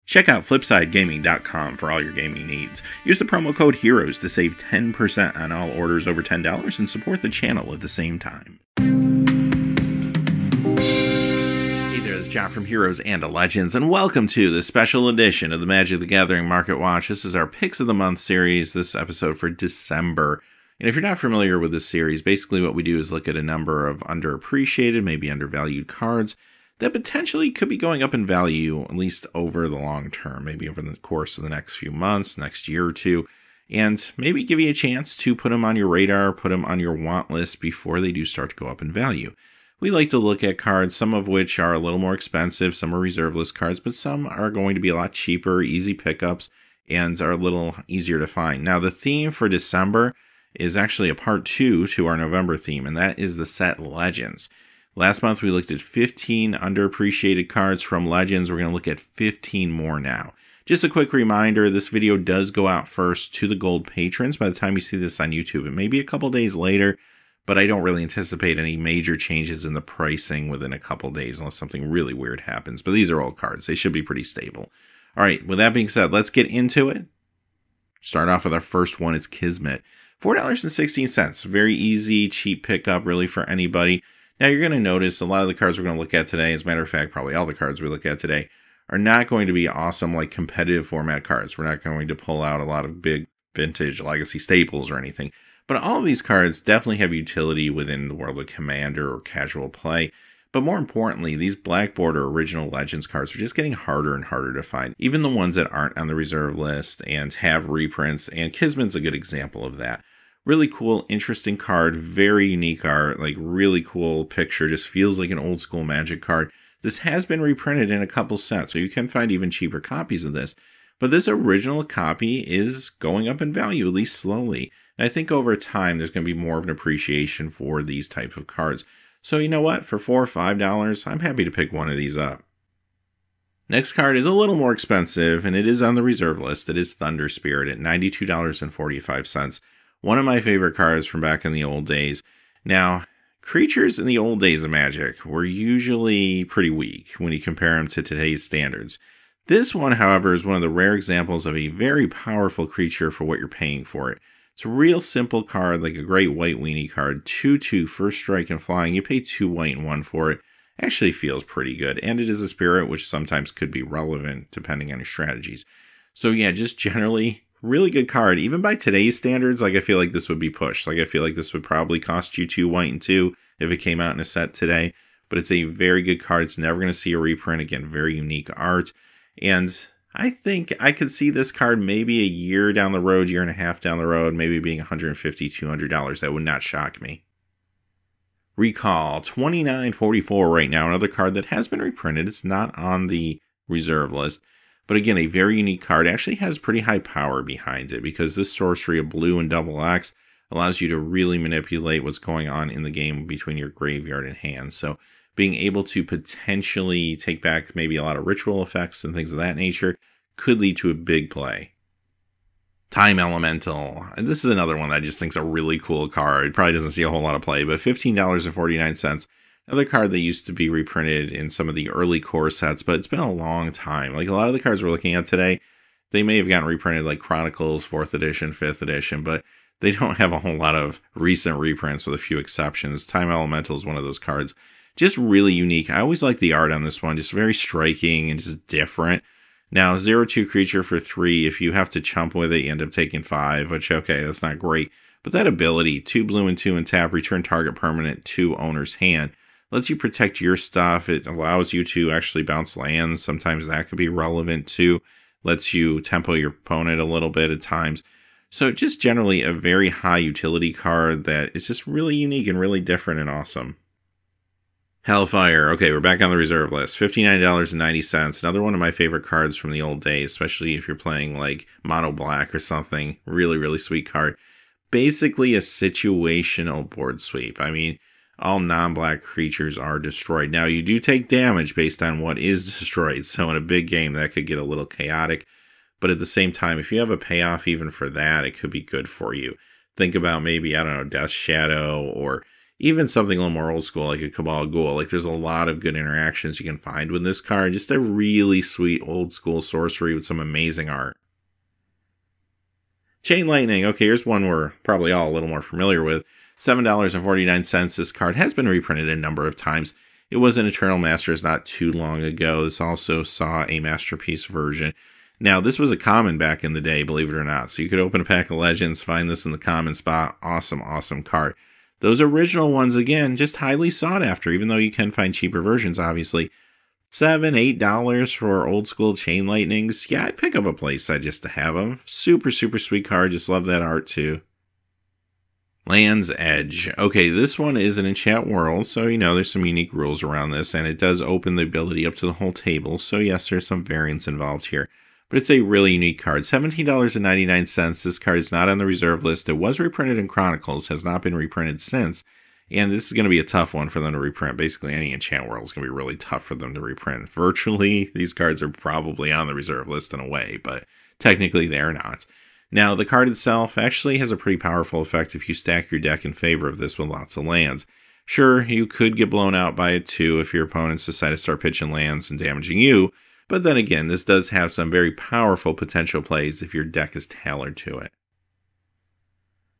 Check out FlipsideGaming.com for all your gaming needs. Use the promo code HEROES to save 10% on all orders over $10 and support the channel at the same time. Hey there, it's John from Heroes and Legends, and welcome to this special edition of the Magic the Gathering Market Watch. This is our Picks of the Month series, this episode for December. And if you're not familiar with this series, basically what we do is look at a number of underappreciated, maybe undervalued cards that potentially could be going up in value, at least over the long term, maybe over the course of the next few months, next year or two, and maybe give you a chance to put them on your radar, put them on your want list before they do start to go up in value. We like to look at cards, some of which are a little more expensive, some are reserve list cards, but some are going to be a lot cheaper, easy pickups, and are a little easier to find. Now, the theme for December is actually a part 2 to our November theme, and that is the set Legends. Last month, we looked at 15 underappreciated cards from Legends. We're going to look at 15 more now. Just a quick reminder, this video does go out first to the gold patrons. By the time you see this on YouTube, it may be a couple days later, but I don't really anticipate any major changes in the pricing within a couple days unless something really weird happens. But these are old cards. They should be pretty stable. All right, with that being said, let's get into it. Start off with our first one. It's Kismet. $4.16. Very easy, cheap pickup really for anybody. Now, you're going to notice a lot of the cards we're going to look at today, as a matter of fact, probably all the cards we look at today, are not going to be awesome like competitive format cards. We're not going to pull out a lot of big vintage legacy staples or anything. But all of these cards definitely have utility within the world of Commander or casual play. But more importantly, these Black Border original Legends cards are just getting harder and harder to find. Even the ones that aren't on the reserve list and have reprints, and Kismet's a good example of that. Really cool, interesting card, very unique art, like really cool picture, just feels like an old school Magic card. This has been reprinted in a couple sets, so you can find even cheaper copies of this. But this original copy is going up in value, at least slowly. And I think over time, there's going to be more of an appreciation for these type of cards. So you know what? For $4 or $5, I'm happy to pick one of these up. Next card is a little more expensive, and it is on the reserve list. It is Thunder Spirit at $92.45. One of my favorite cards from back in the old days. Now, creatures in the old days of Magic were usually pretty weak when you compare them to today's standards. This one, however, is one of the rare examples of a very powerful creature for what you're paying for it. It's a real simple card, like a great white weenie card. 2/2, first strike and flying. You pay 2 white and 1 for it. Actually feels pretty good. And it is a spirit, which sometimes could be relevant depending on your strategies. So yeah, just generally really good card. Even by today's standards, like I feel like this would be pushed. Like I feel like this would probably cost you 2 white and 2 if it came out in a set today. But it's a very good card. It's never going to see a reprint. Again, very unique art. And I think I could see this card maybe a year down the road, year and a half down the road, maybe being $150, $200. That would not shock me. Recall, $29.44 right now. Another card that has been reprinted. It's not on the reserve list. But again, a very unique card. It actually has pretty high power behind it because this sorcery of blue and double X allows you to really manipulate what's going on in the game between your graveyard and hand. So being able to potentially take back maybe a lot of ritual effects and things of that nature could lead to a big play. Time Elemental. And this is another one that I just think is a really cool card. It probably doesn't see a whole lot of play, but $15.49. Another card that used to be reprinted in some of the early core sets, but it's been a long time. Like a lot of the cards we're looking at today, they may have gotten reprinted like Chronicles, 4th edition, 5th edition, but they don't have a whole lot of recent reprints with a few exceptions. Time Elemental is one of those cards. Just really unique. I always like the art on this one. Just very striking and just different. Now, 0/2 creature for 3. If you have to chump with it, you end up taking 5, which, okay, that's not great. But that ability, 2 blue and 2 and tap, return target permanent to owner's hand, lets you protect your stuff. It allows you to actually bounce lands. Sometimes that could be relevant too. Lets you tempo your opponent a little bit at times. So just generally a very high utility card that is just really unique and really different and awesome. Hellfire. Okay, we're back on the reserve list. $59.90. Another one of my favorite cards from the old days, especially if you're playing like mono black or something. Really, really sweet card. Basically a situational board sweep. I mean, all non-black creatures are destroyed. Now, you do take damage based on what is destroyed, so in a big game, that could get a little chaotic. But at the same time, if you have a payoff even for that, it could be good for you. Think about maybe, I don't know, Death Shadow, or even something a little more old school like a Cabal Ghoul. Like, there's a lot of good interactions you can find with this card. Just a really sweet old school sorcery with some amazing art. Chain Lightning. Okay, here's one we're probably all a little more familiar with. $7.49. This card has been reprinted a number of times. It was in Eternal Masters not too long ago. This also saw a Masterpiece version. Now, this was a common back in the day, believe it or not. So you could open a pack of Legends, find this in the common spot. Awesome, awesome card. Those original ones, again, just highly sought after, even though you can find cheaper versions, obviously. $7, $8 for old school Chain Lightnings. Yeah, I'd pick up a playset just to have them. Super, super sweet card. Just love that art, too. Land's Edge. Okay, this one is an enchant world, so you know there's some unique rules around this, and it does open the ability up to the whole table, so yes, there's some variance involved here. But it's a really unique card. $17.99. This card is not on the reserve list. It was reprinted in Chronicles, has not been reprinted since, and this is going to be a tough one for them to reprint. Basically, any enchant world is going to be really tough for them to reprint. Virtually, these cards are probably on the reserve list in a way, but technically they're not. Now, the card itself actually has a pretty powerful effect if you stack your deck in favor of this with lots of lands. Sure, you could get blown out by it too if your opponents decide to start pitching lands and damaging you, but then again, this does have some very powerful potential plays if your deck is tailored to it.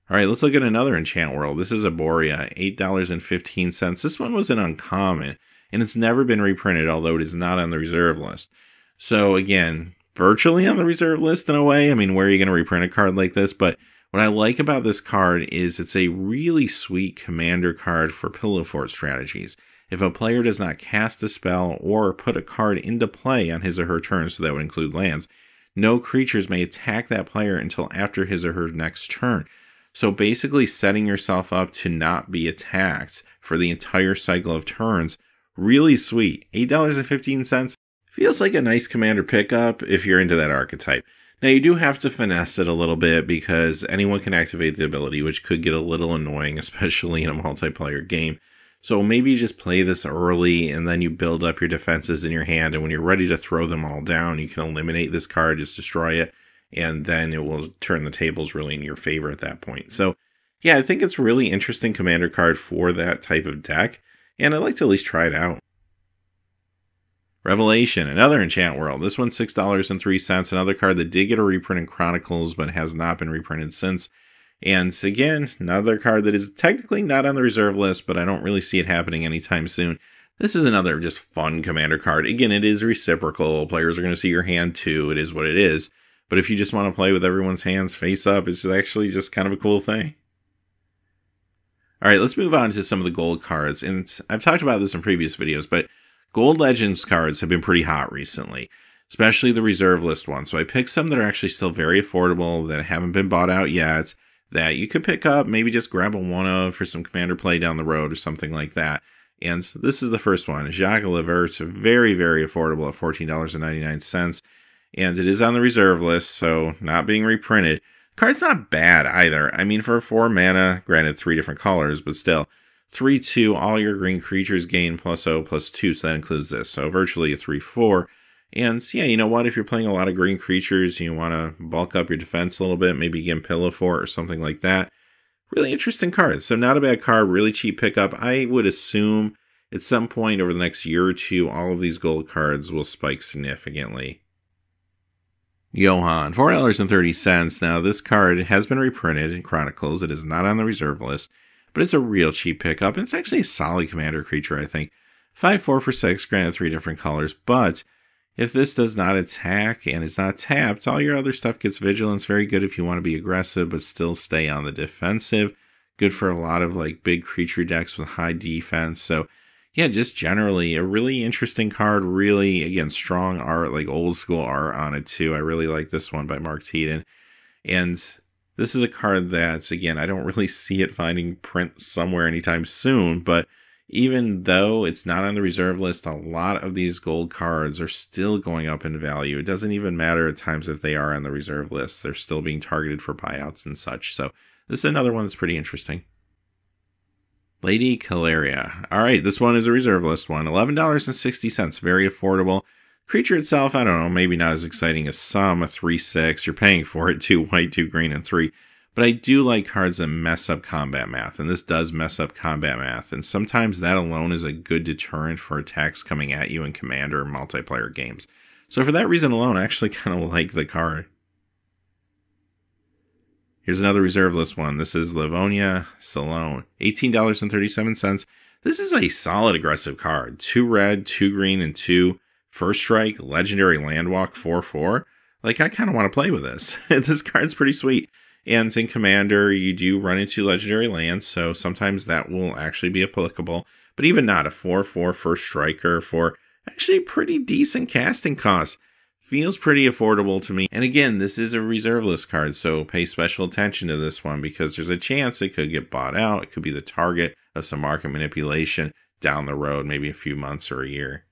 Alright, let's look at another enchant world. This is a Boria, $8.15. This one was an uncommon, and it's never been reprinted, although it is not on the reserve list. So again, virtually on the reserve list in a way. I mean, where are you going to reprint a card like this? But what I like about this card is it's a really sweet commander card for Pillow Fort strategies. If a player does not cast a spell or put a card into play on his or her turn, so that would include lands, no creatures may attack that player until after his or her next turn. So basically setting yourself up to not be attacked for the entire cycle of turns. Really sweet. $8.15. Feels like a nice commander pickup if you're into that archetype. Now, you do have to finesse it a little bit because anyone can activate the ability, which could get a little annoying, especially in a multiplayer game. So maybe you just play this early and then you build up your defenses in your hand, and when you're ready to throw them all down, you can eliminate this card, just destroy it, and then it will turn the tables really in your favor at that point. So yeah, I think it's a really interesting commander card for that type of deck, and I'd like to at least try it out. Revelation, another enchant world. This one's $6.03, another card that did get a reprint in Chronicles, but has not been reprinted since. And again, another card that is technically not on the reserve list, but I don't really see it happening anytime soon. This is another just fun commander card. Again, it is reciprocal. Players are going to see your hand too. It is what it is. But if you just want to play with everyone's hands face up, it's actually just kind of a cool thing. All right, let's move on to some of the gold cards. And I've talked about this in previous videos, but Gold Legends cards have been pretty hot recently, especially the reserve list ones. So I picked some that are actually still very affordable, that haven't been bought out yet, that you could pick up, maybe just grab a one of for some commander play down the road or something like that. And so this is the first one, Jackal Averse, very, very affordable at $14.99. And it is on the reserve list, so not being reprinted. Card's not bad either. I mean, for 4 mana, granted 3 different colors, but still. 3/2, all your green creatures gain +0/+2, so that includes this. So virtually a 3/4. And yeah, you know what? If you're playing a lot of green creatures, you want to bulk up your defense a little bit, maybe get Pillow Fort or something like that. Really interesting card. So not a bad card, really cheap pickup. I would assume at some point over the next year or two, all of these gold cards will spike significantly. Johan, $4.30. Now, this card has been reprinted in Chronicles. It is not on the reserve list, but it's a real cheap pickup. And it's actually a solid commander creature, I think. 5/4 for 6, granted 3 different colors. But if this does not attack and is not tapped, all your other stuff gets vigilance. Very good if you want to be aggressive, but still stay on the defensive. Good for a lot of like big creature decks with high defense. So yeah, just generally a really interesting card. Really, again, strong art, like old school art on it too. I really like this one by Mark Teeden. And this is a card that, again, I don't really see it finding print somewhere anytime soon, but even though it's not on the reserve list, a lot of these gold cards are still going up in value. It doesn't even matter at times if they are on the reserve list. They're still being targeted for buyouts and such. So this is another one that's pretty interesting. Lady Caleria. All right, this one is a reserve list one. $11.60, very affordable. Creature itself, I don't know, maybe not as exciting as some, a 3/6. You're paying for it, 2 white, 2 green, and 3. But I do like cards that mess up combat math, and this does mess up combat math, and sometimes that alone is a good deterrent for attacks coming at you in Commander or multiplayer games. So for that reason alone, I actually kind of like the card. Here's another reserve list one. This is Livonia Salone, $18.37. This is a solid aggressive card. 2 red, 2 green, and 2 first strike, legendary landwalk, 4/4. Like, I kind of want to play with this. This card's pretty sweet. And in Commander, you do run into legendary lands, so sometimes that will actually be applicable. But even not, a 4/4 first striker for actually pretty decent casting cost. Feels pretty affordable to me. And again, this is a reserve list card, so pay special attention to this one because there's a chance it could get bought out. It could be the target of some market manipulation down the road, maybe a few months or a year.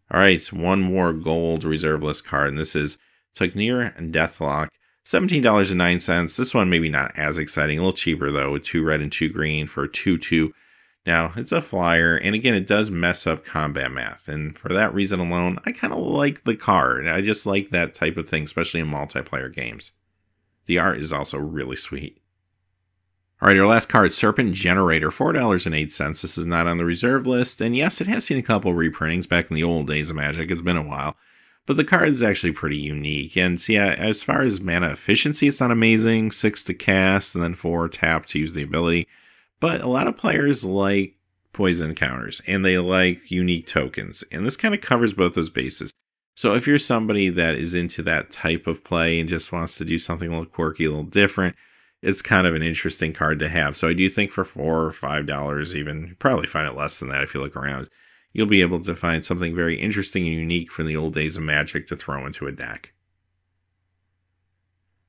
All right, one more gold reserve list card, and this is Tugnir and Deathlock, $17.09. This one maybe not as exciting, a little cheaper though, with 2 red and 2 green for 2/2. Now, it's a flyer, and again, it does mess up combat math, and for that reason alone, I kind of like the card. I just like that type of thing, especially in multiplayer games. The art is also really sweet. All right, our last card, Serpent Generator, $4.08. This is not on the reserve list, and yes, it has seen a couple reprintings back in the old days of Magic. It's been a while. But the card is actually pretty unique. And so yeah, as far as mana efficiency, it's not amazing. 6 to cast and then 4 tap to use the ability. But a lot of players like poison counters and they like unique tokens. And this kind of covers both those bases. So if you're somebody that is into that type of play and just wants to do something a little quirky, a little different, it's kind of an interesting card to have. So I do think for $4 or $5 even, you probably find it less than that if you look around, you'll be able to find something very interesting and unique from the old days of Magic to throw into a deck.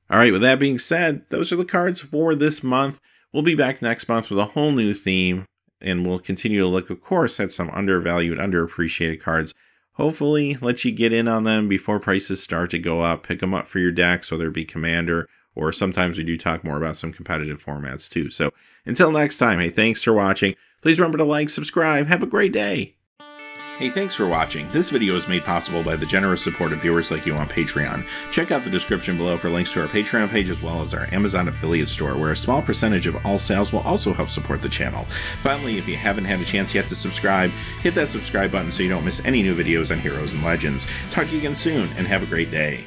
All right, with that being said, those are the cards for this month. We'll be back next month with a whole new theme, and we'll continue to look, of course, at some undervalued, underappreciated cards. Hopefully, let you get in on them before prices start to go up. Pick them up for your decks, whether it be Commander, or sometimes we do talk more about some competitive formats too. So until next time, hey, thanks for watching. Please remember to like, subscribe. Have a great day. Hey, thanks for watching. This video is made possible by the generous support of viewers like you on Patreon. Check out the description below for links to our Patreon page as well as our Amazon affiliate store, where a small percentage of all sales will also help support the channel. Finally, if you haven't had a chance yet to subscribe, hit that subscribe button so you don't miss any new videos on Heroes and Legends. Talk to you again soon, and have a great day.